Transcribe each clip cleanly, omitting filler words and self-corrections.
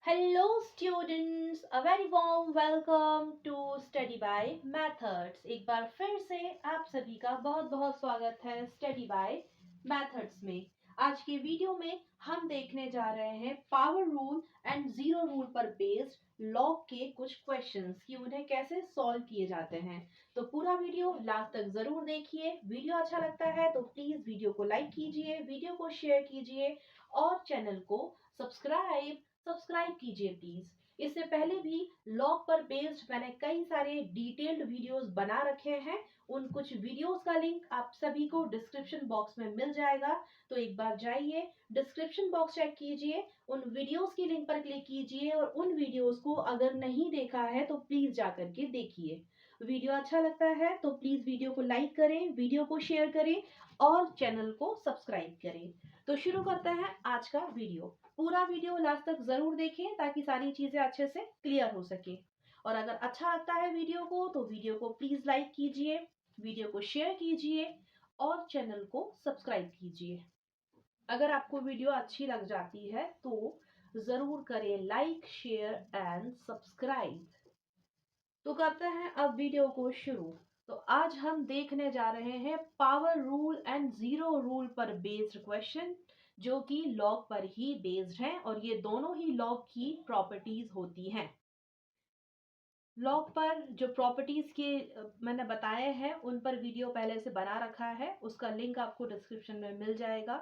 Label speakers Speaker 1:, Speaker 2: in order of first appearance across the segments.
Speaker 1: Hello students, a very warm welcome to Study by Methods। एक बार फिर से आप सभी का बहुत बहुत स्वागत है Study by Methods में। आज के वीडियो में हम देखने जा रहे हैं power rule and zero rule पर बेस्ड लॉग के कुछ क्वेश्चंस कि उन्हें कैसे सॉल्व किए जाते हैं। तो पूरा वीडियो लास्ट तक जरूर देखिए। वीडियो अच्छा लगता है तो प्लीज वीडियो को लाइक कीजिए, वीडियो को शेयर कीजिए और चैनल को सब्सक्राइब कीजिए प्लीज। इससे पहले भी लॉग पर बेस्ड मैंने कई सारे डिटेल्ड वीडियोस बना रखे हैं। उन कुछ वीडियोस का लिंक आप सभी को डिस्क्रिप्शन बॉक्स में मिल जाएगा, तो एक बार जाइए डिस्क्रिप्शन बॉक्स चेक कीजिए, उन वीडियोस की लिंक पर क्लिक कीजिए और उन वीडियोस को अगर नहीं देखा है तो प्लीज जाकर के देखिए। वीडियो अच्छा लगता है तो प्लीज वीडियो को लाइक करें, वीडियो को शेयर करें और चैनल को सब्सक्राइब करें। तो शुरू करते हैं आज का वीडियो। पूरा वीडियो लास्ट तक जरूर देखें ताकि सारी चीजें अच्छे से क्लियर हो सके। और अगर अच्छा लगता है वीडियो को तो वीडियो को प्लीज लाइक कीजिए, वीडियो को शेयर कीजिए और चैनल को सब्सक्राइब कीजिए। अगर आपको वीडियो अच्छी लग जाती है तो जरूर करें लाइक, शेयर एंड सब्सक्राइब। तो करते हैं अब वीडियो को शुरू। तो आज हम देखने जा रहे हैं power rule and zero rule पर बेस्ड क्वेश्चन, जो कि लॉग पर ही बेस्ड हैं और ये दोनों ही लॉग की प्रॉपर्टीज होती हैं। लॉग पर जो प्रॉपर्टीज के मैंने बताए हैं उन पर वीडियो पहले से बना रखा है, उसका लिंक आपको डिस्क्रिप्शन में मिल जाएगा,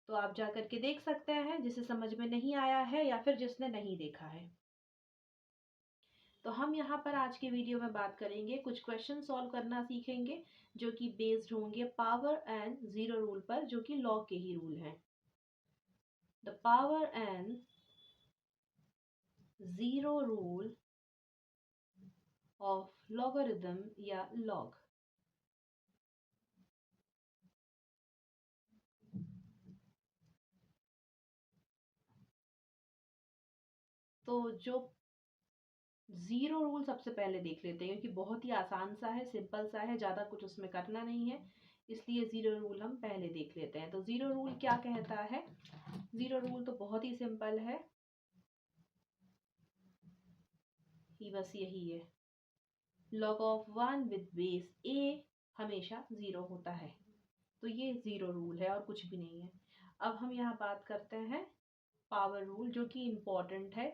Speaker 1: तो आप जाकर के देख सकते हैं जिसे समझ में नहीं आया है या फिर जिसने नहीं देखा है। तो हम यहाँ पर आज के वीडियो में बात करेंगे, कुछ क्वेश्चन सॉल्व करना सीखेंगे जो कि बेस्ड होंगे पावर एंड जीरो रूल पर, जो कि लॉग के ही रूल हैं। The power and zero rule of logarithm या लॉग। तो जो जीरो रूल सबसे पहले देख लेते हैं, क्योंकि बहुत ही आसान सा है, सिंपल सा है, ज्यादा कुछ उसमें करना नहीं है, इसलिए जीरो रूल हम पहले देख लेते हैं। तो जीरो रूल क्या कहता है? जीरो रूल तो बहुत ही सिंपल है, ही बस यही है, log of 1 with base a हमेशा जीरो होता है। तो ये जीरो रूल है और कुछ भी नहीं है। अब हम यहाँ बात करते हैं पावर रूल, जो कि इम्पोर्टेंट है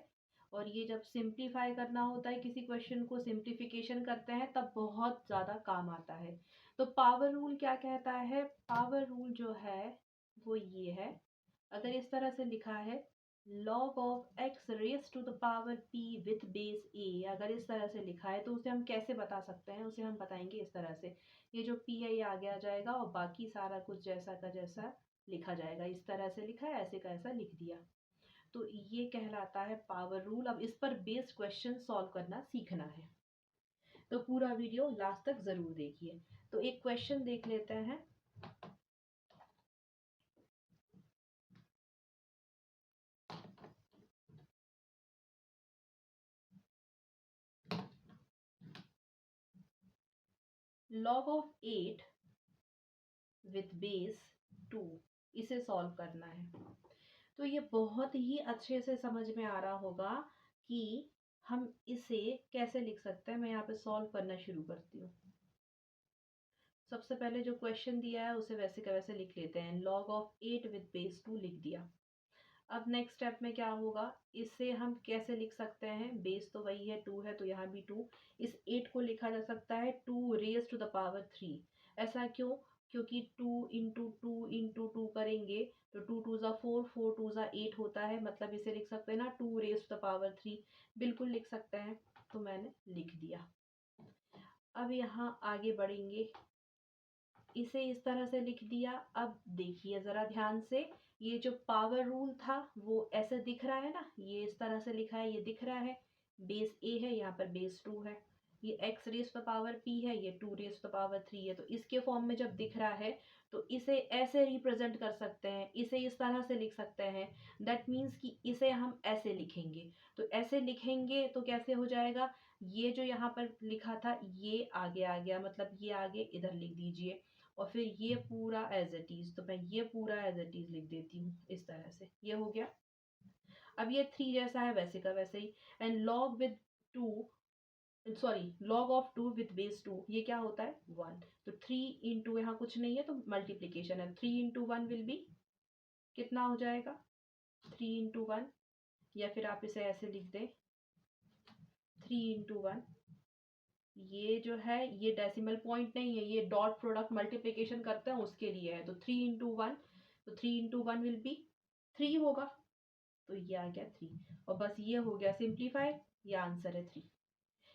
Speaker 1: और ये जब सिंप्लीफाई करना होता है, किसी क्वेश्चन को सिंप्लीफिकेशन करते हैं तब बहुत ज़्यादा काम आता है। तो पावर रूल क्या कहता है? पावर रूल जो है वो ये है, अगर इस तरह से लिखा है log of x raise to the power p with base a, अगर इस तरह से लिखा है तो उसे हम कैसे बता सकते हैं? उसे हम बताएंगे इस तरह से, ये जो p है ये आगे आ जाएगा और बाकी सारा कुछ जैसा का जैसा लिखा जाएगा। इस तरह से लिखा है, ऐसे का ऐसा लिख दिया, तो ये कहलाता है पावर रूल। अब इस पर बेस्ड क्वेश्चन सॉल्व करना सीखना है, तो पूरा वीडियो लास्ट तक जरूर देखिए। तो एक क्वेश्चन देख लेते हैं। log ऑफ 8 विथ बेस 2, इसे सॉल्व करना है। तो ये बहुत ही अच्छे से समझ में आ रहा होगा कि हम इसे कैसे लिख सकते हैं। मैं यहाँ पे सॉल्व करना शुरू करती हूँ। सबसे पहले जो क्वेश्चन दिया है उसे वैसे का वैसे लिख लेते हैं, log ऑफ 8 विद बेस 2 लिख दिया। अब नेक्स्ट स्टेप में क्या होगा, इसे हम कैसे लिख सकते हैं? बेस तो वही है, 2 है, तो यहाँ भी 2। इस 8 को लिखा जा सकता है 2 रेज टू द पावर 3। ऐसा क्यों? क्योंकि 2 इंटू टू इंटू टू करेंगे तो 2 टू ज़ा 4, 4 टू ज़ा 8 होता है, मतलब इसे लिख सकते हैं ना 2 रेज टू द पावर 3, बिल्कुल लिख सकते हैं। तो मैंने लिख दिया। अब यहाँ आगे बढ़ेंगे, इसे इस तरह से लिख दिया। अब देखिए जरा ध्यान से, ये जो पावर रूल था वो ऐसे दिख रहा है ना, ये इस तरह से लिखा है, ये दिख रहा है, बेस a है, यहाँ पर बेस 2 है, ये x raise to power p है, ये 2 रेज टू पावर 3 है। तो इसके फॉर्म में जब दिख रहा है तो इसे ऐसे रिप्रेजेंट कर सकते हैं, इसे इस तरह से लिख सकते हैं। दैट मीन्स कि इसे हम ऐसे लिखेंगे। तो ऐसे लिखेंगे तो कैसे हो जाएगा, ये जो यहाँ पर लिखा था ये आगे आ गया, मतलब ये आगे इधर लिख दीजिए, और फिर ये पूरा एज इट इज, तो मैं ये पूरा एज इट इज लिख देती हूँ इस तरह से, ये हो गया। अब ये 3 जैसा है वैसे का वैसे ही। And log with 2, sorry log of 2 with base 2, ये क्या होता है 1। तो 3 इंटू, यहाँ कुछ नहीं है तो मल्टीप्लीकेशन है, 3 इंटू 1 विल बी कितना हो जाएगा 3 इंटू 1, या फिर आप इसे ऐसे लिख दें 3 इंटू 1। ये जो है ये डेसिमल पॉइंट नहीं है, ये डॉट प्रोडक्ट मल्टीप्लीकेशन करते हैं उसके लिए है। तो 3 इंटू 1, तो 3 इंटू 1 विल बी 3 होगा, तो ये आ गया 3। और बस ये हो गया सिंप्लीफाई, ये आंसर है 3।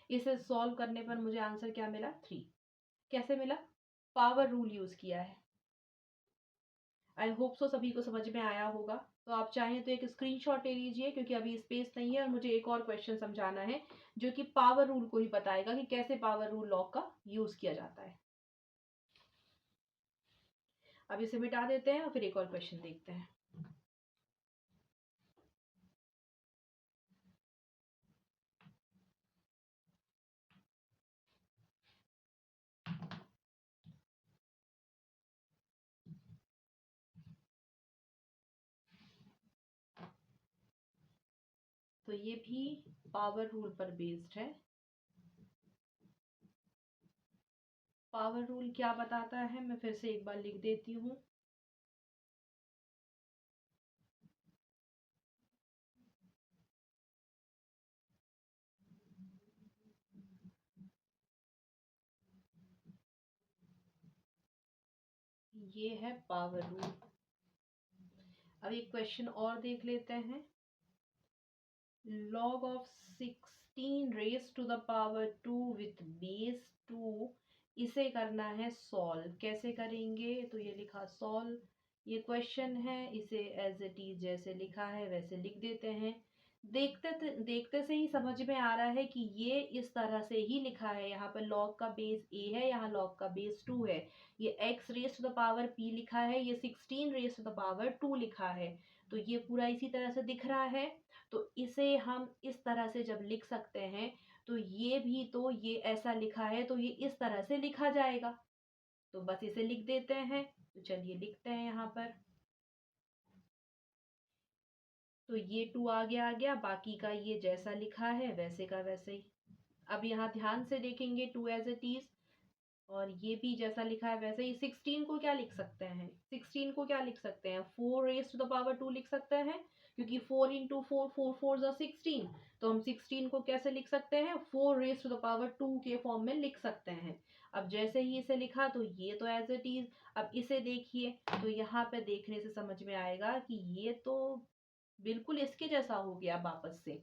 Speaker 1: इसे सॉल्व करने पर मुझे आंसर क्या मिला 3। कैसे मिला, पावर रूल यूज किया है। आई होप सो सभी को समझ में आया होगा। तो आप चाहें तो एक स्क्रीनशॉट ले लीजिए, क्योंकि अभी स्पेस नहीं है और मुझे एक और क्वेश्चन समझाना है जो कि पावर रूल को ही बताएगा कि कैसे पावर रूल लॉ का यूज किया जाता है। अब इसे मिटा देते हैं और फिर एक और क्वेश्चन देखते हैं। तो ये भी पावर रूल पर बेस्ड है। पावर रूल क्या बताता है, मैं फिर से एक बार लिख देती हूँ। ये है पावर रूल। अब एक क्वेश्चन और देख लेते हैं। log of 16 raised to the power 2 with base 2, इसे करना है सॉल्व। कैसे करेंगे, तो ये लिखा सॉल्व, ये क्वेश्चन है, इसे एज इट इज जैसे लिखा है वैसे लिख देते हैं। देखते से ही समझ में आ रहा है कि ये इस तरह से ही लिखा है। यहाँ पर log का बेस a है, यहाँ log का बेस 2 है। ये x raise to the power p लिखा है, ये 16 रेस टू द पावर 2 लिखा है। तो ये पूरा इसी तरह से दिख रहा है। तो इसे हम इस तरह से जब लिख सकते हैं, तो ये भी तो ये ऐसा लिखा है तो ये इस तरह से लिखा जाएगा। तो बस इसे लिख देते हैं। तो चलिए लिखते हैं यहाँ पर। तो ये 2 आ गया, बाकी का ये जैसा लिखा है वैसे का वैसे ही। अब यहाँ ध्यान से देखेंगे 2 एज इट इज, और ये भी जैसा लिखा है वैसे ही। 16 को क्या लिख सकते हैं, 16 को क्या लिख सकते हैं, 4 रेस टू द पावर 2 लिख सकते हैं, क्योंकि 4 इंटू 4, 4 4 जा 16। तो हम 16 को कैसे लिख सकते हैं, 4 रेस टू द पावर 2 के फॉर्म में लिख सकते हैं। अब जैसे ही इसे लिखा तो ये तो एज इट इज। अब इसे देखिए, तो यहाँ पे देखने से समझ में आएगा कि ये तो बिल्कुल इसके जैसा हो गया वापस से।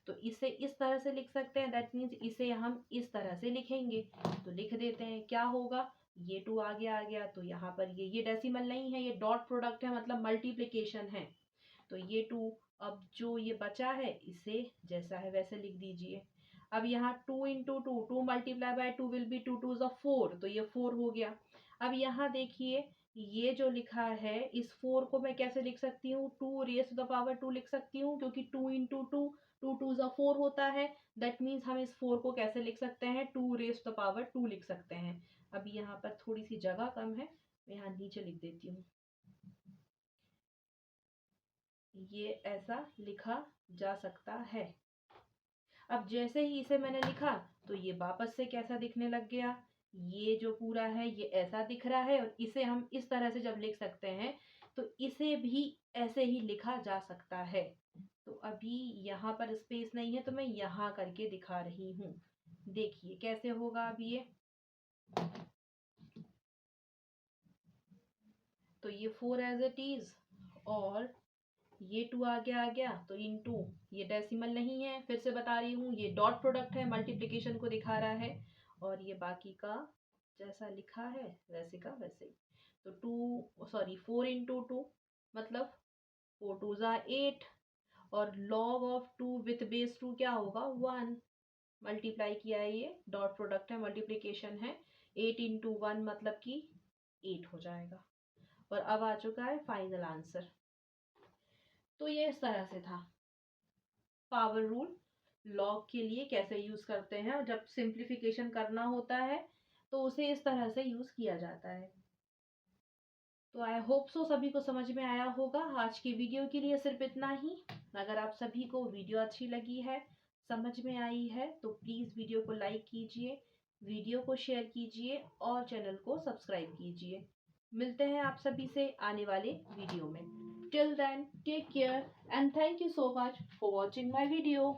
Speaker 1: तो इसे इस तरह से लिख सकते हैं, दैट मीन्स इसे हम इस तरह से लिखेंगे। तो लिख देते हैं, क्या होगा, ये 2 आ गया, तो यहाँ पर ये डेसिमल नहीं है, ये डॉट प्रोडक्ट है, मतलब मल्टीप्लिकेशन है। तो ये 2, अब जो ये बचा है इसे जैसा है वैसे लिख दीजिए। अब यहाँ 2 into 2, 2 multiply by 2 will be 2 2 4, तो ये 4 हो गया। अब यहाँ देखिए, ये जो लिखा है इस 4 को मैं कैसे लिख सकती हूँ, 2 रेस टू द पावर 2 लिख सकती हूँ, क्योंकि 2 इंटू 2, 2 2 4 होता है। दैट मीन्स हम इस 4 को कैसे लिख सकते हैं, 2 रेस टू द पावर 2 लिख सकते हैं। अब यहाँ पर थोड़ी सी जगह कम है, मैं यहाँ नीचे लिख देती हूँ। ये ऐसा लिखा जा सकता है। अब जैसे ही इसे मैंने लिखा तो ये वापस से कैसा दिखने लग गया, ये जो पूरा है ये ऐसा दिख रहा है, और इसे हम इस तरह से जब लिख सकते हैं तो इसे भी ऐसे ही लिखा जा सकता है। तो अभी यहाँ पर स्पेस नहीं है तो मैं यहाँ करके दिखा रही हूँ। देखिए कैसे होगा अब ये। तो ये 4 एज इट इज, और ये 2 आ गया, तो इनटू, ये डेसिमल नहीं है, फिर से बता रही हूँ, ये डॉट प्रोडक्ट है, मल्टीप्लिकेशन को दिखा रहा है। और ये बाकी का जैसा लिखा है वैसे का वैसे ही। तो 4 इंटू 2 मतलब 4 2 जा 8, और लॉग ऑफ 2 विथ बेस 2 क्या होगा 1। मल्टीप्लाई किया है, ये डॉट प्रोडक्ट है, मल्टीप्लिकेशन है। 8 इंटू 1 मतलब कि 8 हो जाएगा। और अब आ चुका है फाइनल आंसर। तो ये इस तरह से था पावर रूल लॉग के लिए कैसे यूज करते हैं, और जब सिंप्लीफिकेशन करना होता है तो उसे इस तरह से यूज किया जाता है। तो आई होप सो सभी को समझ में आया होगा। आज की वीडियो के लिए सिर्फ इतना ही। अगर आप सभी को वीडियो अच्छी लगी है, समझ में आई है, तो प्लीज़ वीडियो को लाइक कीजिए, वीडियो को शेयर कीजिए और चैनल को सब्सक्राइब कीजिए। मिलते हैं आप सभी से आने वाले वीडियो में। Till then take care and thank you so much for watching my video.